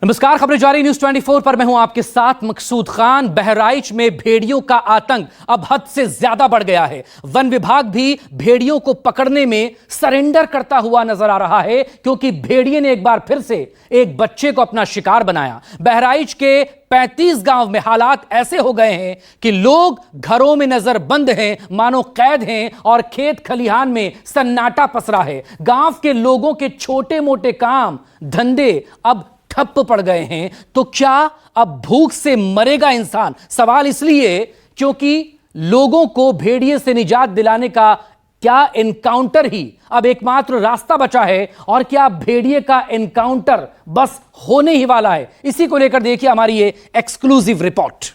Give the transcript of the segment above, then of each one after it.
नमस्कार, खबरें जारी न्यूज 24 पर मैं हूं आपके साथ मकसूद खान। बहराइच में भेड़ियों का आतंक अब हद से ज्यादा बढ़ गया है। वन विभाग भी भेड़ियों को पकड़ने में सरेंडर करता हुआ नजर आ रहा है, क्योंकि भेड़िए ने एक बार फिर से एक बच्चे को अपना शिकार बनाया। बहराइच के 35 गांव में हालात ऐसे हो गए हैं कि लोग घरों में नजर बंद हैं, मानो कैद हैं, और खेत खलिहान में सन्नाटा पसरा है। गांव के लोगों के छोटे मोटे काम धंधे अब ठप पड़ गए हैं। तो क्या अब भूख से मरेगा इंसान? सवाल इसलिए क्योंकि लोगों को भेड़िए से निजात दिलाने का क्या एनकाउंटर ही अब एकमात्र रास्ता बचा है, और क्या भेड़िए का एनकाउंटर बस होने ही वाला है? इसी को लेकर देखिए हमारी ये एक्सक्लूसिव रिपोर्ट।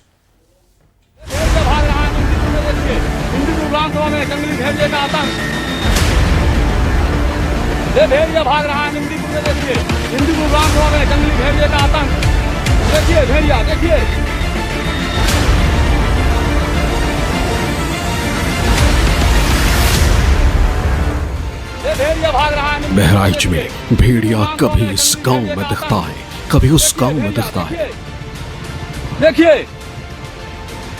भाग रहा है जंगली भेड़िए का आतंक। भेड़िया भाग रहा है निमदीपुर में, देखिए हिंदूपुर विधानसभा में जंगली भेड़िए का आतंक। देखिए भेड़िया, देखिए भेड़िया भाग रहा है। बहराइच में भेड़िया कभी इस गांव में दिखता है, कभी उस गांव में दिखता है। देखिए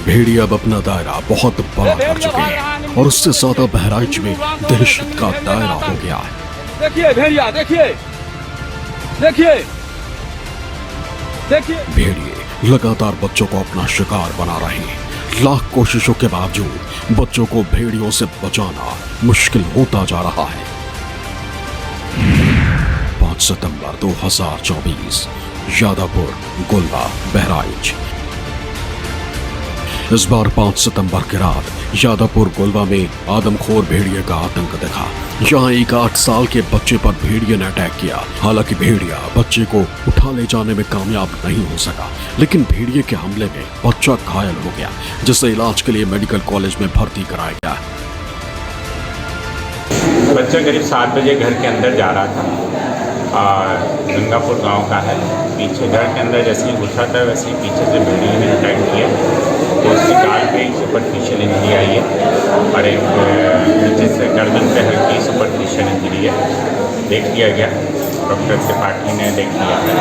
भेड़िया अब अपना दायरा बहुत बड़ा कर चुके हैं और उससे ज्यादा बहराइच में दहशत का दायरा हो गया है। देखिए भेड़िया, देखिए देखिए देखिए भेड़िए लगातार बच्चों को अपना शिकार बना रहे हैं। लाख कोशिशों के बावजूद बच्चों को भेड़ियों से बचाना मुश्किल होता जा रहा है। 5 सितंबर 2024, यादवपुर, गोलवा, बहराइच। इस बार 5 सितंबर की रात यादवपुर गोलवा में आदमखोर भेड़िए का आतंक दिखा। यहाँ एक 8 साल के बच्चे पर भेड़िए ने अटैक किया। हालांकि भेड़िया बच्चे को उठा ले जाने में कामयाब नहीं हो सका, लेकिन भेड़िए के हमले में बच्चा घायल हो गया, जिसे इलाज के लिए मेडिकल कॉलेज में भर्ती कराया गया। बच्चा करीब 7 बजे घर के अंदर जा रहा था और गंगापुर गांव का है। पीछे घर के अंदर जैसे ही घुसा था वैसे ही पीछे से भेड़िए ने अटैक किया, तो उसकी गाल पे एक सुपरफिशियल इंजरी आई है और एक नीचे से गर्दन पे हल्की सुपरफिशियल इंजरी है। देख लिया गया, डॉक्टर से पार्टी ने देख लिया है,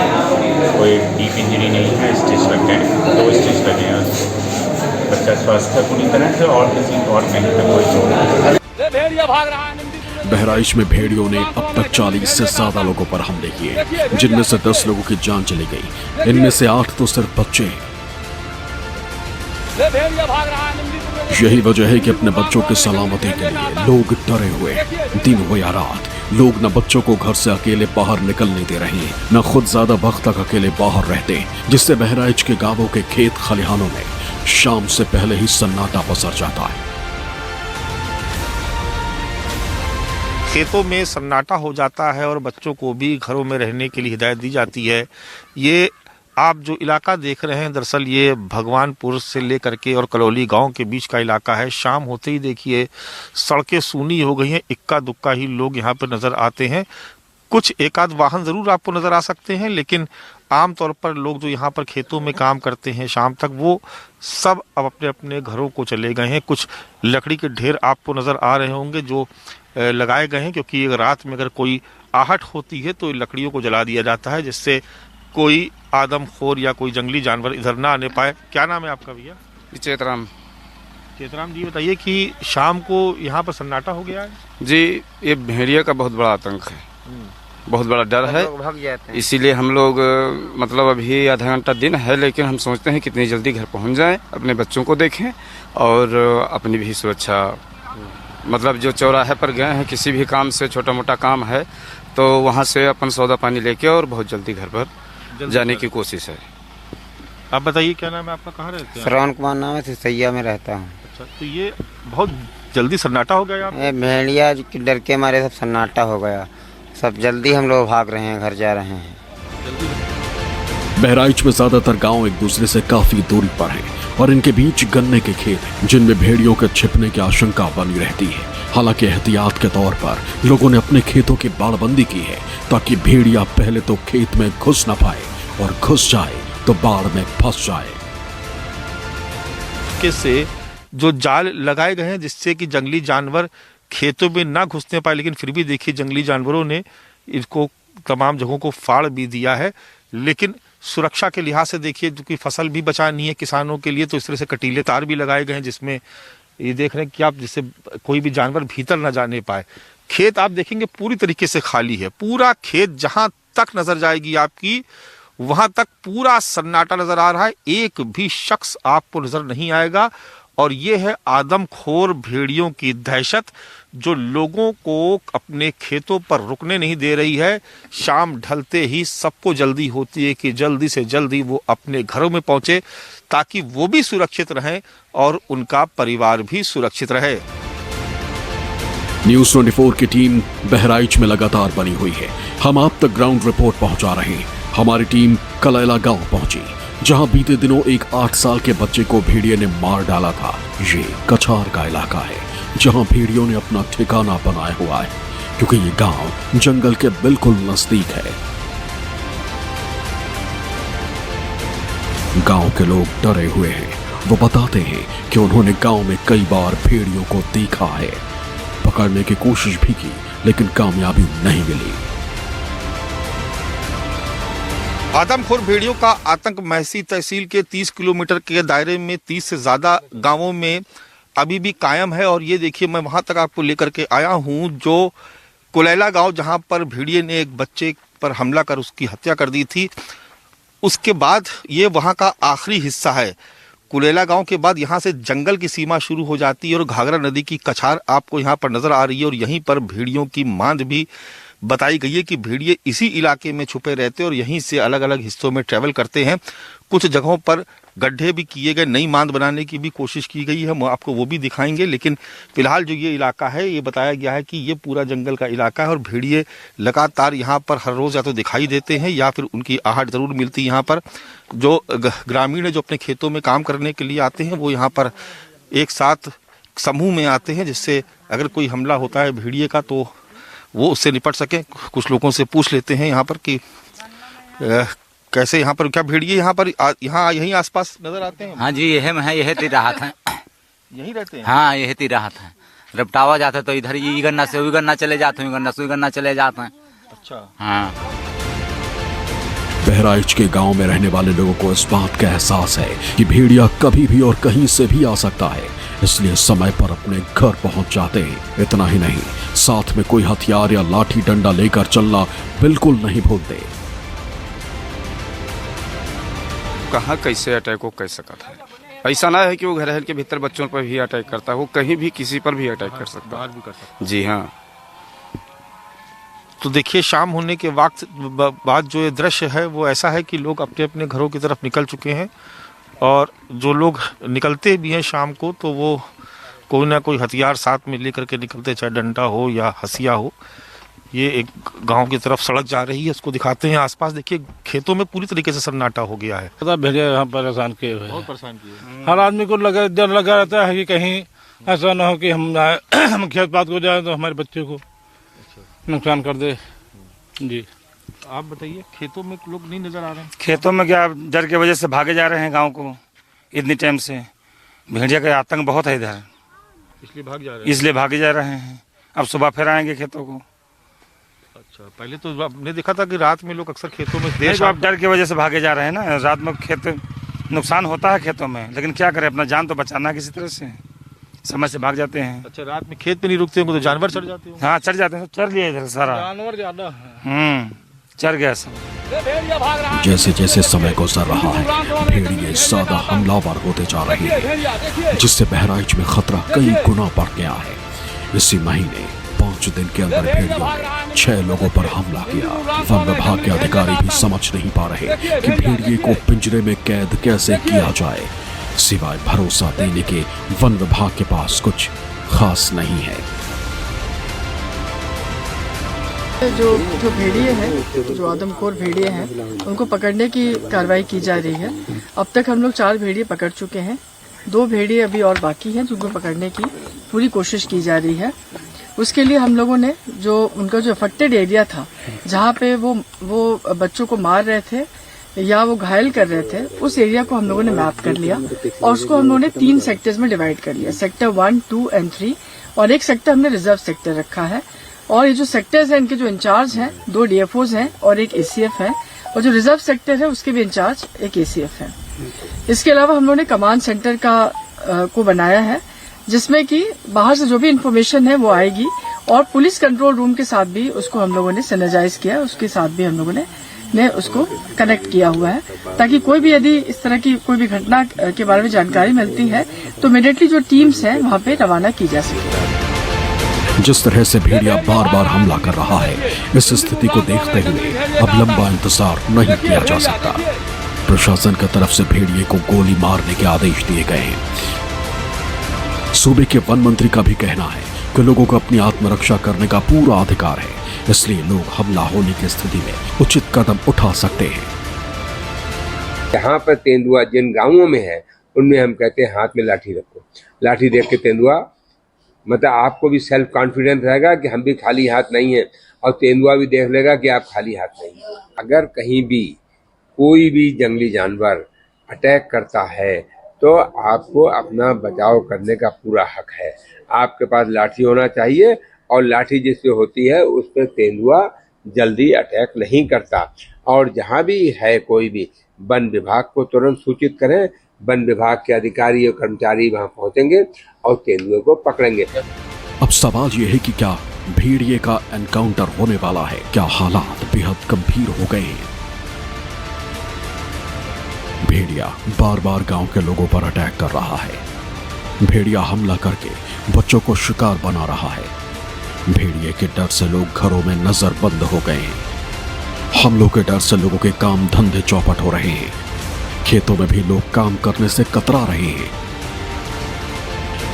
कोई डीप इंजरी नहीं है। स्टिच लग गए, 2 स्टिच लगे हैं। बच्चा स्वस्थ है पूरी तरह से और किसी और कहीं पर कोई चोट नहीं। भेड़िया भाग रहा है। बहराइच में भेड़ियों ने अब तक 40 से ज्यादा लोगों पर हमले किए, जिनमें से 10 लोगों की जान चली गई। इनमें से 8 तो सिर्फ बच्चे हैं। यही वजह है कि अपने बच्चों की सलामती के लिए लोग डरे हुए, दिन हो या रात, लोग न बच्चों को घर से अकेले बाहर निकलने दे रहे हैं, न खुद ज्यादा वक्त तक अकेले बाहर रहते, जिससे बहराइच के गांवों के खेत खलिहानों में शाम से पहले ही सन्नाटा पसर जाता है। खेतों में सन्नाटा हो जाता है और बच्चों को भी घरों में रहने के लिए हिदायत दी जाती है। ये आप जो इलाका देख रहे हैं, दरअसल ये भगवानपुर से लेकर के और कलौली गांव के बीच का इलाका है। शाम होते ही देखिए सड़कें सूनी हो गई हैं, इक्का दुक्का ही लोग यहाँ पर नज़र आते हैं। कुछ एक आध वाहन ज़रूर आपको नज़र आ सकते हैं, लेकिन आमतौर पर लोग जो यहाँ पर खेतों में काम करते हैं शाम तक, वो सब अब अपने अपने घरों को चले गए हैं। कुछ लकड़ी के ढेर आपको नज़र आ रहे होंगे जो लगाए गए हैं, क्योंकि रात में अगर कोई आहट होती है तो लकड़ियों को जला दिया जाता है, जिससे कोई आदमखोर या कोई जंगली जानवर इधर ना आने पाए। क्या नाम है आपका भैया? चेतराम। चेतराम जी, बताइए कि शाम को यहाँ पर सन्नाटा हो गया है जी। ये भेड़िया का बहुत बड़ा आतंक है, बहुत बड़ा डर है, इसीलिए हम लोग मतलब अभी आधा घंटा दिन है, लेकिन हम सोचते हैं कितनी जल्दी घर पहुँच जाएं, अपने बच्चों को देखें और अपनी भी सुरक्षा। मतलब जो चौराहे पर गए हैं किसी भी काम से, छोटा मोटा काम है, तो वहाँ से अपन सौदा पानी लेके और बहुत जल्दी घर पर जाने की कोशिश है। आप बताइए क्या नाम है आपका, कहाँ रहते हैं? श्रवण कुमार नाम है, सैया में रहता हूँ। अच्छा, तो ये बहुत जल्दी सन्नाटा हो गया? भेड़िया के डर के मारे सब सन्नाटा हो गया, सब जल्दी हम लोग भाग रहे हैं, घर जा रहे हैं। बहराइच में ज्यादातर गांव एक दूसरे से काफी दूरी पर हैं और इनके बीच गन्ने के खेत हैं, जिनमें भेड़ियों के छिपने की आशंका बनी रहती है। हालांकि एहतियात के तौर पर लोगों ने अपने खेतों की बाड़बंदी की है, ताकि भेड़िया पहले तो खेत में घुस न पाए और घुस जाए तो बाड़ में फंस जाए। से जो जाल लगाए गए हैं जिससे कि जंगली जानवर खेतों में ना घुसने पाए, लेकिन फिर भी देखिए जंगली जानवरों ने इसको तमाम जगहों को फाड़ भी दिया है। लेकिन सुरक्षा के लिहाज से देखिए, क्योंकि फसल भी बचानी है किसानों के लिए, तो इस तरह से कटीले तार भी लगाए गए हैं जिसमें ये देख रहे हैं कि आप जिससे कोई भी जानवर भीतर ना जाने पाए। खेत आप देखेंगे पूरी तरीके से खाली है, पूरा खेत जहां तक नजर जाएगी आपकी वहां तक पूरा सन्नाटा नजर आ रहा है, एक भी शख्स आपको नजर नहीं आएगा। और ये है आदमखोर भेड़ियों की दहशत जो लोगों को अपने खेतों पर रुकने नहीं दे रही है। शाम ढलते ही सबको जल्दी होती है कि जल्दी से जल्दी वो अपने घरों में पहुंचे ताकि वो भी सुरक्षित रहें और उनका परिवार भी सुरक्षित रहे। न्यूज 24 की टीम बहराइच में लगातार बनी हुई है। हम आप तक ग्राउंड रिपोर्ट पहुंचा रहे हैं। हमारी टीम कलैला गांव पहुंची, जहां बीते दिनों एक 8 साल के बच्चे को भेड़िए ने मार डाला था। ये कछार का इलाका है जहां भेड़ियों ने अपना ठिकाना बनाया हुआ है, क्योंकि ये गांव जंगल के बिल्कुल नजदीक है। गांव के लोग डरे हुए हैं। वो बताते हैं कि उन्होंने गांव में कई बार भेड़ियों को देखा है, पकड़ने की कोशिश भी की लेकिन कामयाबी नहीं मिली। आदमखोर भेड़ियों का आतंक महसी तहसील के 30 किलोमीटर के दायरे में 30 से ज्यादा गांवों में अभी भी कायम है। और ये देखिए, मैं वहां तक आपको लेकर के आया हूं जो कुलैला गांव, जहां पर भेड़िए ने एक बच्चे पर हमला कर उसकी हत्या कर दी थी। उसके बाद ये वहां का आखिरी हिस्सा है। कुलैला गांव के बाद यहाँ से जंगल की सीमा शुरू हो जाती है और घाघरा नदी की कछार आपको यहाँ पर नजर आ रही है। और यहीं पर भेड़ियों की मांद भी बताई गई है कि भेड़िए इसी इलाके में छुपे रहते हैं और यहीं से अलग अलग हिस्सों में ट्रैवल करते हैं। कुछ जगहों पर गड्ढे भी किए गए, नई मांद बनाने की भी कोशिश की गई है, हम आपको वो भी दिखाएंगे। लेकिन फिलहाल जो ये इलाका है, ये बताया गया है कि ये पूरा जंगल का इलाका है और भेड़िए लगातार यहाँ पर हर रोज या तो दिखाई देते हैं या फिर उनकी आहट जरूर मिलती है। यहाँ पर जो ग्रामीण है जो अपने खेतों में काम करने के लिए आते हैं, वो यहाँ पर एक साथ समूह में आते हैं, जिससे अगर कोई हमला होता है भेड़िए का तो वो उससे निपट सके। कुछ लोगों से पूछ लेते हैं यहाँ पर कि कैसे यहाँ पर, क्या भेड़िए यहाँ पर यहीं आसपास नजर आते हैं? हाँ जी, यही है, यही ती राहत है, यहीं रहते हैं। हाँ यही ती राहत है। रपटावा जाते तो इधर ही गन्ना से उई गन्ना चले जाते हैं, गन्ना से उई गन्ना चले जाते हैं। अच्छा। हाँ। बहराइच के गांव में रहने वाले लोगों को इस बात का एहसास है कि भेड़िया कभी भी और कहीं से भी आ सकता है, इसलिए समय पर अपने घर पहुंच जाते हैं। इतना ही नहीं, साथ में कोई हथियार या लाठी डंडा लेकर चलना बिल्कुल नहीं भूलते। कहाँ कैसे अटैक हो कैसे सकता है। ऐसा ना है कि वो घर के भीतर बच्चों पर भी अटैक करता है, वो कहीं भी किसी पर भी अटैक कर सकता है। जी हाँ। तो देखिए, शाम होने के वक्त बाद जो ये दृश्य है वो ऐसा है कि लोग अपने अपने घरों की तरफ निकल चुके हैं। और जो लोग निकलते भी हैं शाम को तो वो कोई ना कोई हथियार साथ में लेकर के निकलते, चाहे डंडा हो या हसिया हो। ये एक गांव की तरफ सड़क जा रही है, उसको दिखाते हैं। आसपास देखिए खेतों में पूरी तरीके से सन्नाटा हो गया है। भेड़िया यहाँ परेशान किए हुए, बहुत परेशान किए। हर आदमी को डर लगा रहता है कि कहीं ऐसा ना हो कि हम खेत पात को जाए तो हमारे बच्चे को नुकसान कर दे। जी आप बताइए, खेतों में लोग नहीं नजर आ रहे हैं? खेतों में क्या, डर की वजह से भागे जा रहे हैं गांव को इतनी टाइम से। भेड़िया का आतंक बहुत है इधर, इसलिए भागे जा रहे हैं। अब सुबह फिर आएंगे खेतों को। अच्छा, पहले तो आपने देखा था कि रात में लोग अक्सर खेतों में देर आप डर की वजह से भागे जा रहे हैं ना। रात में खेत नुकसान होता है खेतों में, लेकिन क्या करें, अपना जान तो बचाना है किसी तरह से, समय से भाग जाते हैं। अच्छा, रात में खेत पे नहीं रुकते होंगे तो जानवर चढ़ जाते होंगे? हाँ चढ़ जाते हैं, चढ़ लिया इधर सारा जानवर ज्यादा है। चढ़ गया सब। जैसे जैसे समय गुजर रहा है, भेड़िए ज्यादा हमलावर होते जा रहे हैं, जिससे बहराइच में खतरा कई गुना बढ़ गया है। इसी महीने 5 दिन के अंदर भेड़ियों ने 6 लोगों पर हमला किया। वन विभाग के अधिकारी भी समझ नहीं पा रहे कि भेड़िए को पिंजरे में कैद कैसे किया जाए, सिवाय भरोसा देने के वन विभाग के पास कुछ खास नहीं है। जो भेड़िए हैं, जो आदमखोर भेड़िए हैं, उनको पकड़ने की कार्रवाई की जा रही है। अब तक हम लोग 4 भेड़िए पकड़ चुके हैं, 2 भेड़िए अभी और बाकी हैं जिनको पकड़ने की पूरी कोशिश की जा रही है। उसके लिए हम लोगों ने जो उनका जो अफेक्टेड एरिया था, जहाँ पे वो बच्चों को मार रहे थे या वो घायल कर रहे थे, उस एरिया को हम लोगों ने मैप कर लिया और उसको हम लोगों ने 3 सेक्टर्स में डिवाइड कर लिया, सेक्टर 1, 2 एंड 3, और एक सेक्टर हमने रिजर्व सेक्टर रखा है। और ये जो सेक्टर्स हैं, इनके जो इंचार्ज हैं, 2 DFOs हैं और एक ACF है, और जो रिजर्व सेक्टर है उसके भी इंचार्ज एक ACF है। इसके अलावा हम लोगों ने कमांड सेंटर को बनाया है, जिसमें कि बाहर से जो भी इंफॉर्मेशन है वो आएगी, और पुलिस कंट्रोल रूम के साथ भी उसको हम लोगों ने सिनर्जाइज किया, उसके साथ भी हम लोगों ने उसको कनेक्ट किया हुआ है, ताकि कोई भी यदि इस तरह की कोई भी घटना के बारे में जानकारी मिलती है तो इमीडिएटली जो टीम्स हैं वहां पे रवाना की जा सके। जिस तरह से भेड़िया बार बार हमला कर रहा है, इस स्थिति को देखते हुए अब लंबा इंतजार नहीं किया जा सकता। प्रशासन की तरफ से भेड़िए को गोली मारने के आदेश दिए गए हैं। सूबे के वन मंत्री का भी कहना है कि लोगों को अपनी आत्मरक्षा करने का पूरा अधिकार है, इसलिए लोग हमला होने की स्थिति में उचित कदम उठा सकते हैं। यहाँ पर तेंदुआ जिन गांवों में है उनमें हम कहते हैं हाथ में लाठी रखो। लाठी देख के तेंदुआ मतलब आपको भी सेल्फ कॉन्फिडेंस रहेगा कि हम भी खाली हाथ नहीं है, और तेंदुआ भी देख लेगा कि आप खाली हाथ नहीं है। अगर कहीं भी कोई भी जंगली जानवर अटैक करता है तो आपको अपना बचाव करने का पूरा हक है। आपके पास लाठी होना चाहिए, और लाठी जिससे होती है उस पर तेंदुआ जल्दी अटैक नहीं करता। और जहाँ भी है कोई भी, वन विभाग को तुरंत सूचित करें। वन विभाग के अधिकारी और कर्मचारी वहाँ पहुँचेंगे और तेंदुए को पकड़ेंगे। अब सवाल यह है कि क्या भेड़िए का एनकाउंटर होने वाला है? क्या हालात बेहद गंभीर हो गए हैं? भेड़िया बार बार गांव के लोगों पर अटैक कर रहा है। भेड़िया हमला करके बच्चों को शिकार बना रहा है। भेड़िए के डर से लोग घरों में नजर बंद हो गए हैं। हमलों के डर से लोगों के काम धंधे चौपट हो रहे हैं। खेतों में भी लोग काम करने से कतरा रहे हैं।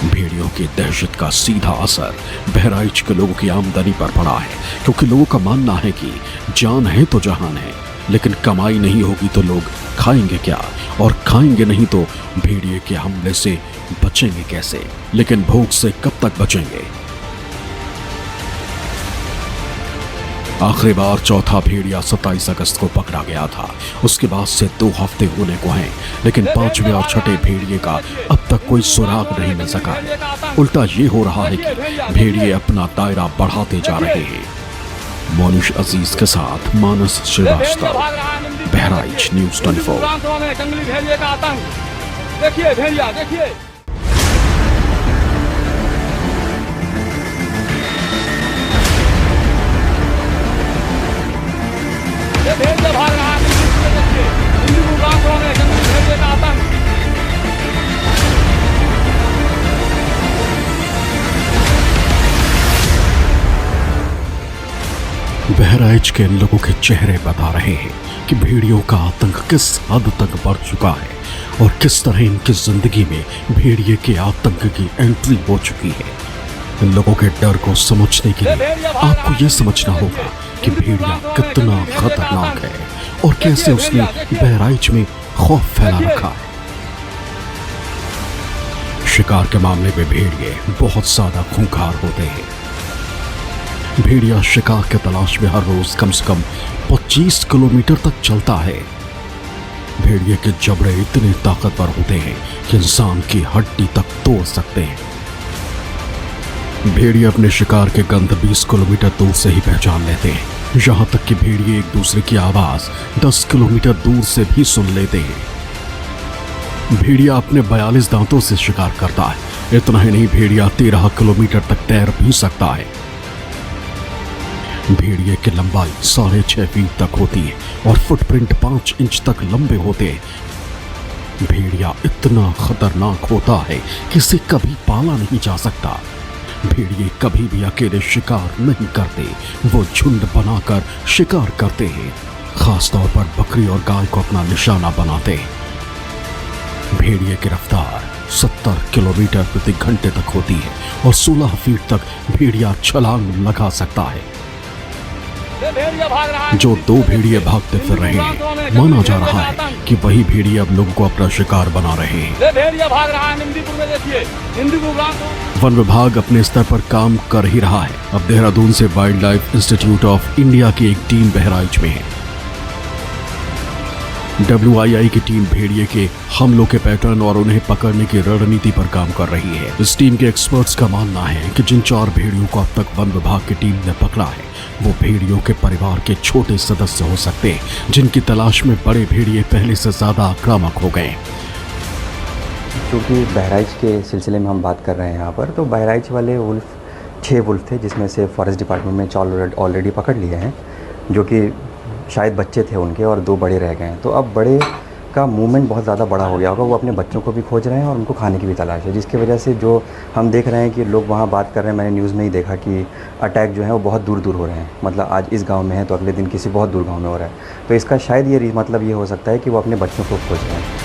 भेड़ियों की दहशत का सीधा असर बहराइच के लोगों की आमदनी पर पड़ा है, क्योंकि लोगों का मानना है कि जान है तो जहान है, लेकिन कमाई नहीं होगी तो लोग खाएंगे क्या, और खाएंगे नहीं तो भेड़िए के हमले से बचेंगे कैसे? लेकिन भूख से कब तक बचेंगे? आखिरी बार चौथा भेड़िया 27 अगस्त को पकड़ा गया था। उसके बाद से 2 हफ्ते होने को हैं, लेकिन 5वें और 6ठे भेड़िए का अब तक कोई सुराग नहीं मिल सका है। उल्टा ये हो रहा है कि भेड़िए अपना दायरा बढ़ाते जा रहे हैं। मोनिश अजीज के साथ मानस श्रीवास्तव, बहराइच न्यूज़ 24। जंगली भेड़िए का आतंक देखिए, भेड़िया देखिए। भेड़िया भाग रहा है, देखिए हिंदू गांव में जंगली भेड़िए का आतंक। बहराइच के लोगों के चेहरे बता रहे हैं कि भेड़ियों का आतंक किस हद तक बढ़ चुका है, और किस तरह इनकी जिंदगी में भेड़िए के आतंक की एंट्री हो चुकी है। इन लोगों के डर को समझने के लिए आपको ये समझना होगा कि भेड़िया कितना खतरनाक है और कैसे उसने बहराइच में खौफ फैला रखा है। शिकार के मामले में भेड़िए बहुत ज्यादा खूंखार होते हैं। भेड़िया शिकार के तलाश में हर रोज कम से कम 25 किलोमीटर तक चलता है। भेड़िए के जबड़े इतने ताकतवर होते हैं कि इंसान की हड्डी तक तोड़ सकते हैं। भेड़िए अपने शिकार के गंध 20 किलोमीटर दूर से ही पहचान लेते हैं। यहाँ तक कि भेड़िए एक दूसरे की आवाज 10 किलोमीटर दूर से भी सुन लेते हैं। भेड़िया अपने 42 दांतों से शिकार करता है। इतना ही नहीं, भेड़िया 13 किलोमीटर तक तैर भी सकता है। भेड़िए की लंबाई 6.5 फीट तक होती है और फुटप्रिंट 5 इंच तक लंबे होते हैं। भेड़िया इतना खतरनाक होता है कि इसे कभी पाला नहीं जा सकता। भेड़िए कभी भी अकेले शिकार नहीं करते, वो झुंड बनाकर शिकार करते हैं। खासतौर पर बकरी और गाय को अपना निशाना बनाते हैं। भेड़िए की रफ्तार 70 किलोमीटर प्रति घंटे तक होती है और 16 फीट तक भेड़िया छलांग लगा सकता है। जो 2 भेड़िए भागते फिर रहे हैं, माना जा रहा है कि वही भेड़िए अब लोगों को अपना शिकार बना रहे हैं। भेड़िया भाग रहा है निमदीपुर में, देखिए वन विभाग अपने स्तर पर काम कर ही रहा है। अब देहरादून से wild life institute of India की एक टीम बहराइच में है। WII की टीम भेड़िए के हमलों के पैटर्न और उन्हें पकड़ने की रणनीति पर काम कर रही है। इस टीम के एक्सपर्ट्स का मानना है कि जिन 4 भेड़ियों को अब तक वन विभाग की टीम ने पकड़ा है, वो भेड़ियों के परिवार के छोटे सदस्य हो सकते हैं जिनकी तलाश में बड़े भेड़िए पहले से ज्यादा आक्रामक हो गए। क्योंकि बहराइच के सिलसिले में हम बात कर रहे हैं यहाँ पर, तो बहराइच वाले वुल्फ 6 वुल्फ थे, जिसमें से फॉरेस्ट डिपार्टमेंट में 4 ऑलरेडी पकड़ लिए हैं, जो कि शायद बच्चे थे उनके, और 2 बड़े रह गए हैं। तो अब बड़े का मूवमेंट बहुत ज़्यादा बड़ा हो गया होगा, वो अपने बच्चों को भी खोज रहे हैं और उनको खाने की भी तलाश है, जिसकी वजह से जो हम देख रहे हैं कि लोग वहाँ बात कर रहे हैं, मैंने न्यूज़ में ही देखा कि अटैक जो है वो बहुत दूर दूर हो रहे हैं। मतलब आज इस गांव में है तो अगले दिन किसी बहुत दूर गांव में हो रहा है। तो इसका शायद ये मतलब ये हो सकता है कि वो अपने बच्चों को खोज रहे हैं।